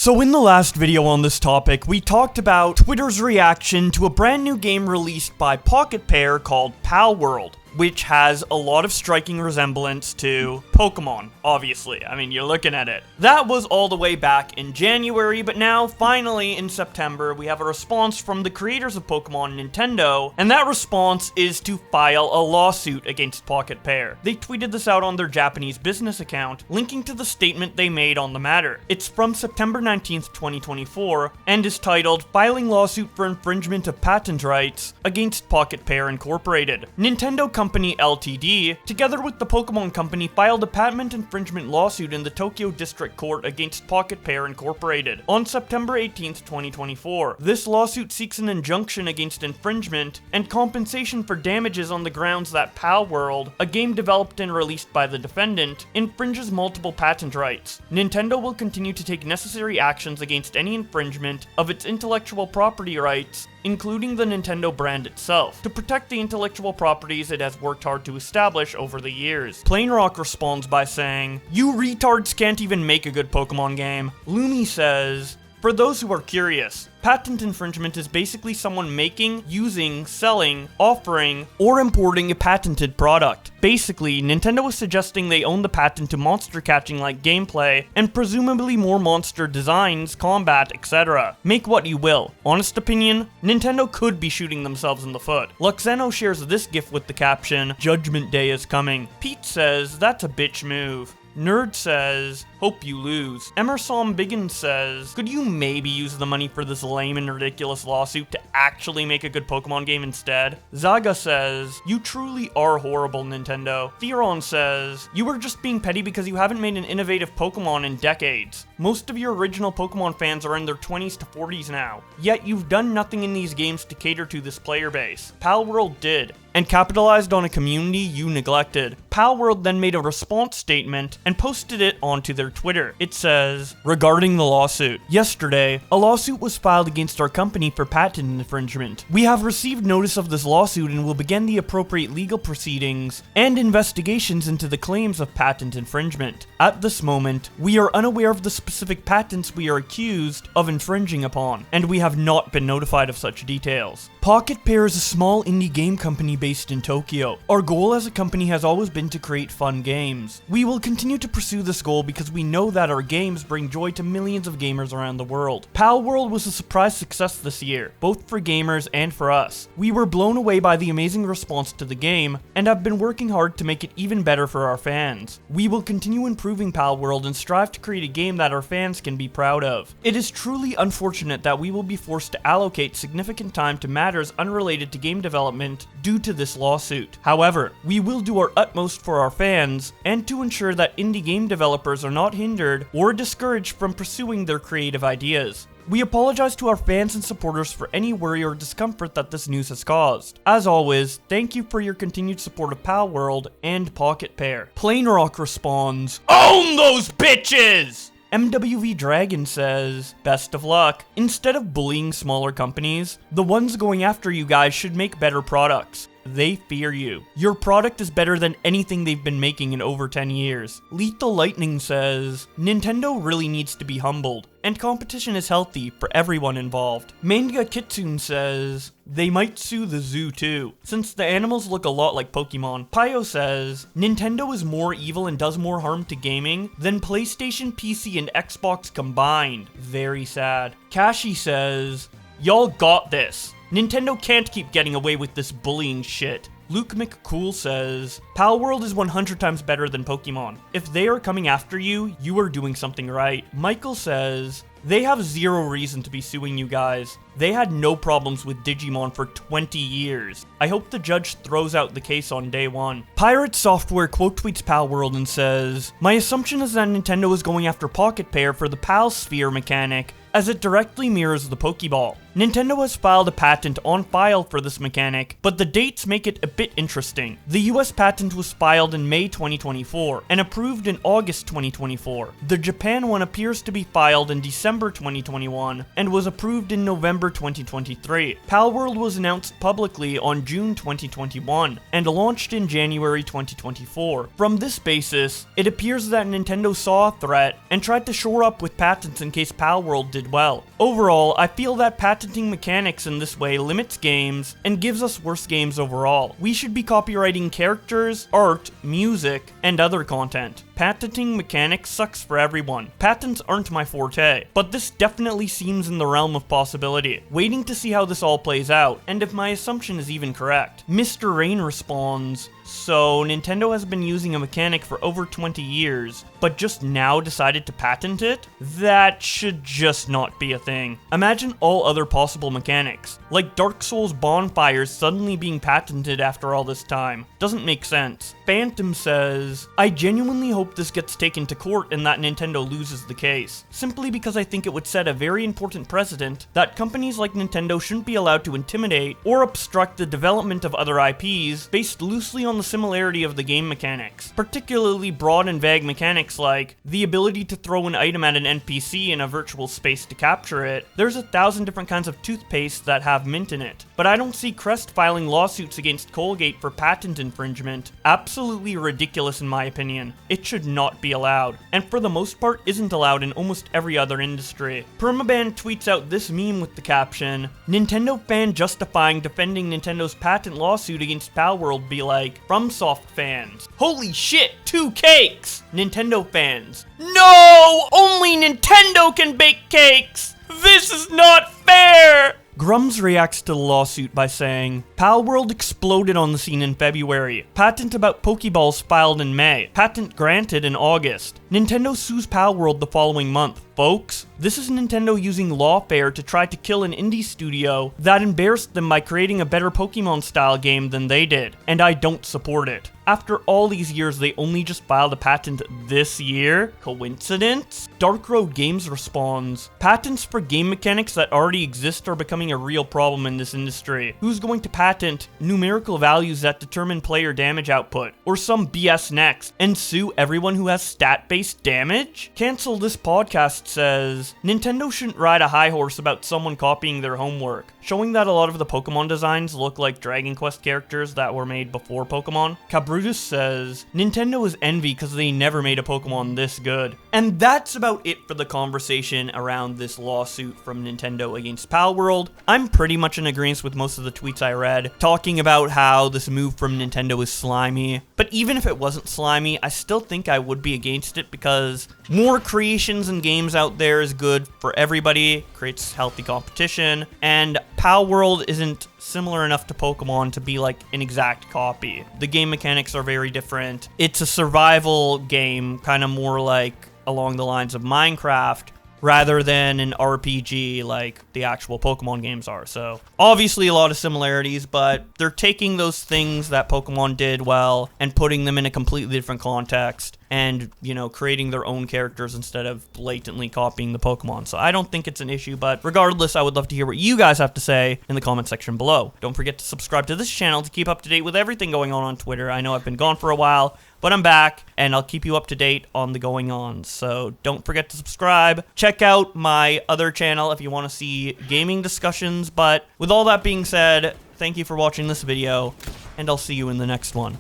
So in the last video on this topic, we talked about Twitter's reaction to a brand new game released by Pocket Pair called PalWorld, which has a lot of striking resemblance to Pokemon, obviously. I mean, you're looking at it. That was all the way back in January, but now, finally, in September, we have a response from the creators of Pokemon, Nintendo, and that response is to file a lawsuit against Pocket Pair. They tweeted this out on their Japanese business account, linking to the statement they made on the matter. It's from September 19th, 2024, and is titled, "Filing Lawsuit for Infringement of Patent Rights Against Pocket Pair Incorporated." Nintendo Company Ltd, together with the Pokemon Company, filed a patent infringement lawsuit in the Tokyo District Court against Pocket Pair Incorporated on September 18th, 2024. This lawsuit seeks an injunction against infringement and compensation for damages on the grounds that PalWorld, a game developed and released by the defendant, infringes multiple patent rights. Nintendo will continue to take necessary actions against any infringement of its intellectual property rights, including the Nintendo brand itself, to protect the intellectual properties it has worked hard to establish over the years. Plainrock responds by saying, "You retards can't even make a good Pokemon game." Lumi says, "For those who are curious, patent infringement is basically someone making, using, selling, offering, or importing a patented product. Basically, Nintendo is suggesting they own the patent to monster catching like gameplay, and presumably more monster designs, combat, etc. Make what you will. Honest opinion, Nintendo could be shooting themselves in the foot." Luxeno shares this gif with the caption, "Judgment Day is coming." Pete says, "That's a bitch move." Nerd says, "Hope you lose." Emerson Biggin says, "Could you maybe use the money for this lame and ridiculous lawsuit to actually make a good Pokemon game instead?" Zaga says, "You truly are horrible, Nintendo." Theron says, "You were just being petty because you haven't made an innovative Pokemon in decades. Most of your original Pokemon fans are in their 20s to 40s now. Yet you've done nothing in these games to cater to this player base. PalWorld did, and capitalized on a community you neglected." PalWorld then made a response statement and posted it onto their Twitter. It says, regarding the lawsuit, "Yesterday, a lawsuit was filed against our company for patent infringement. We have received notice of this lawsuit and will begin the appropriate legal proceedings and investigations into the claims of patent infringement. At this moment, we are unaware of the specific patents we are accused of infringing upon, and we have not been notified of such details. Pocket Pair is a small indie game company based in Tokyo. Our goal as a company has always been to create fun games. We will continue to pursue this goal because we know that our games bring joy to millions of gamers around the world. PalWorld was a surprise success this year, both for gamers and for us. We were blown away by the amazing response to the game, and have been working hard to make it even better for our fans. We will continue improving PalWorld and strive to create a game that our fans can be proud of. It is truly unfortunate that we will be forced to allocate significant time to matters unrelated to game development due to this lawsuit. However, we will do our utmost for our fans and to ensure that indie game developers are not hindered or discouraged from pursuing their creative ideas. We apologize to our fans and supporters for any worry or discomfort that this news has caused. As always, thank you for your continued support of PalWorld and Pocket Pair." Plainrock responds, "Own those bitches!" MWV Dragon says, "Best of luck. Instead of bullying smaller companies, the ones going after you guys should make better products. They fear you. Your product is better than anything they've been making in over 10 years. Lethal Lightning says, "Nintendo really needs to be humbled, and competition is healthy for everyone involved." Manga Kitsune says, "They might sue the zoo too, since the animals look a lot like Pokemon." Pio says, "Nintendo is more evil and does more harm to gaming than PlayStation, PC, and Xbox combined. Very sad." Kashi says, "Y'all got this. Nintendo can't keep getting away with this bullying shit." Luke McCool says, "PalWorld is 100 times better than Pokemon. If they are coming after you, you are doing something right." Michael says, "They have zero reason to be suing you guys. They had no problems with Digimon for 20 years. I hope the judge throws out the case on day one." Pirate Software quote tweets PalWorld and says, "My assumption is that Nintendo is going after Pocket Pair for the PAL Sphere mechanic, as it directly mirrors the Pokeball. Nintendo has filed a patent on file for this mechanic, but the dates make it a bit interesting. The US patent was filed in May 2024 and approved in August 2024. The Japan one appears to be filed in December September 2021 and was approved in November 2023. PalWorld was announced publicly on June 2021 and launched in January 2024. From this basis, it appears that Nintendo saw a threat and tried to shore up with patents in case PalWorld did well. Overall, I feel that patenting mechanics in this way limits games and gives us worse games overall. We should be copyrighting characters, art, music, and other content. Patenting mechanics sucks for everyone. Patents aren't my forte, but this definitely seems in the realm of possibility. Waiting to see how this all plays out, and if my assumption is even correct. Mr. Rain responds, so Nintendo has been using a mechanic for over 20 years, but just now decided to patent it? That should just not be a thing. Imagine all other possible mechanics, like Dark Souls bonfires suddenly being patented after all this time. Doesn't make sense. Phantom says, I genuinely hope this gets taken to court and that Nintendo loses the case, simply because I think it would set a very important precedent that companies like Nintendo shouldn't be allowed to intimidate or obstruct the development of other IPs based loosely on the similarity of the game mechanics, particularly broad and vague mechanics like the ability to throw an item at an NPC in a virtual space to capture it. There's 1,000 different kinds of toothpaste that have mint in it, but I don't see Crest filing lawsuits against Colgate for patent infringement. Absolutely ridiculous in my opinion. It should not be allowed, and for the most part isn't allowed in almost every other industry. Permaban tweets out this meme with the caption, Nintendo fan justifying defending Nintendo's patent lawsuit against PalWorld be like, FromSoft fans. Holy shit, 2 cakes! Nintendo fans. No! Only Nintendo can bake cakes! This is not fair! Grums reacts to the lawsuit by saying, PalWorld exploded on the scene in February. Patent about Pokeballs filed in May. Patent granted in August. Nintendo sues PalWorld the following month. Folks, this is Nintendo using lawfare to try to kill an indie studio that embarrassed them by creating a better Pokemon-style game than they did, and I don't support it. After all these years, they only just filed a patent this year? Coincidence? Dark Road Games responds, patents for game mechanics that already exist are becoming a real problem in this industry. Who's going to patent numerical values that determine player damage output, or some BS next, and sue everyone who has stat-based damage? Cancel this podcast says, Nintendo shouldn't ride a high horse about someone copying their homework, showing that a lot of the Pokemon designs look like Dragon Quest characters that were made before Pokemon. Cabrutus says, Nintendo is envy because they never made a Pokemon this good. And that's about it for the conversation around this lawsuit from Nintendo against PalWorld. I'm pretty much in agreement with most of the tweets I read, talking about how this move from Nintendo is slimy. But even if it wasn't slimy, I still think I would be against it because more creations and games out there is good for everybody, creates healthy competition, and PalWorld isn't similar enough to Pokemon to be like an exact copy. The game mechanics are very different. It's a survival game, kind of more like along the lines of Minecraft, rather than an RPG like the actual Pokemon games are. So obviously a lot of similarities, but they're taking those things that Pokemon did well and putting them in a completely different context and, you know, creating their own characters instead of blatantly copying the Pokemon. So I don't think it's an issue, but regardless, I would love to hear what you guys have to say in the comment section below. Don't forget to subscribe to this channel to keep up to date with everything going on Twitter. I know I've been gone for a while, but I'm back, and I'll keep you up to date on the going-ons. So don't forget to subscribe. Check out my other channel if you want to see gaming discussions. But with all that being said, thank you for watching this video, and I'll see you in the next one.